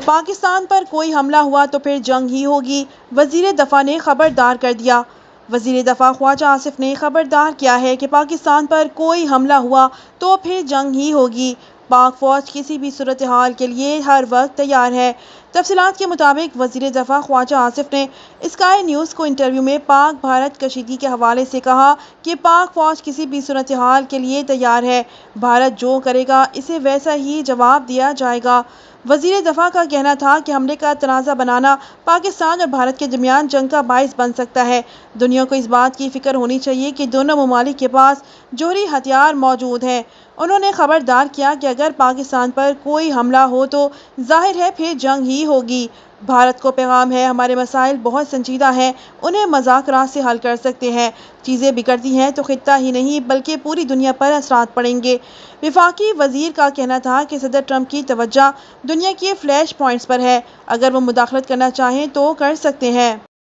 پاکستان پر کوئی حملہ ہوا تو پھر جنگ ہی ہوگی، وزیر دفاع نے خبردار کر دیا۔ وزیر دفاع خواجہ آصف نے خبردار کیا ہے کہ پاکستان پر کوئی حملہ ہوا تو پھر جنگ ہی ہوگی۔ پاک فوج کسی بھی صورتحال کے لیے ہر وقت تیار ہے۔ تفصیلات کے مطابق وزیر دفاع خواجہ آصف نے اسکائی نیوز کو انٹرویو میں پاک بھارت کشیدگی کے حوالے سے کہا کہ پاک فوج کسی بھی صورتحال کے لیے تیار ہے، بھارت جو کرے گا اسے ویسا ہی جواب دیا جائے گا۔ وزیر دفاع کا کہنا تھا کہ حملے کا تنازع بنانا پاکستان اور بھارت کے درمیان جنگ کا باعث بن سکتا ہے۔ دنیا کو اس بات کی فکر ہونی چاہیے کہ دونوں ممالک کے پاس جوہری ہتھیار موجود ہیں۔ انہوں نے خبردار کیا کہ اگر پاکستان پر کوئی حملہ ہو تو ظاہر ہے پھر جنگ ہی ہوگی۔ بھارت کو پیغام ہے، ہمارے مسائل بہت سنجیدہ ہیں، انہیں مذاکرات سے حل کر سکتے ہیں۔ چیزیں بگڑتی ہیں تو خطہ ہی نہیں بلکہ پوری دنیا پر اثرات پڑیں گے۔ وفاقی وزیر کا کہنا تھا کہ صدر ٹرمپ کی توجہ دنیا کے فلیش پوائنٹس پر ہے، اگر وہ مداخلت کرنا چاہیں تو کر سکتے ہیں۔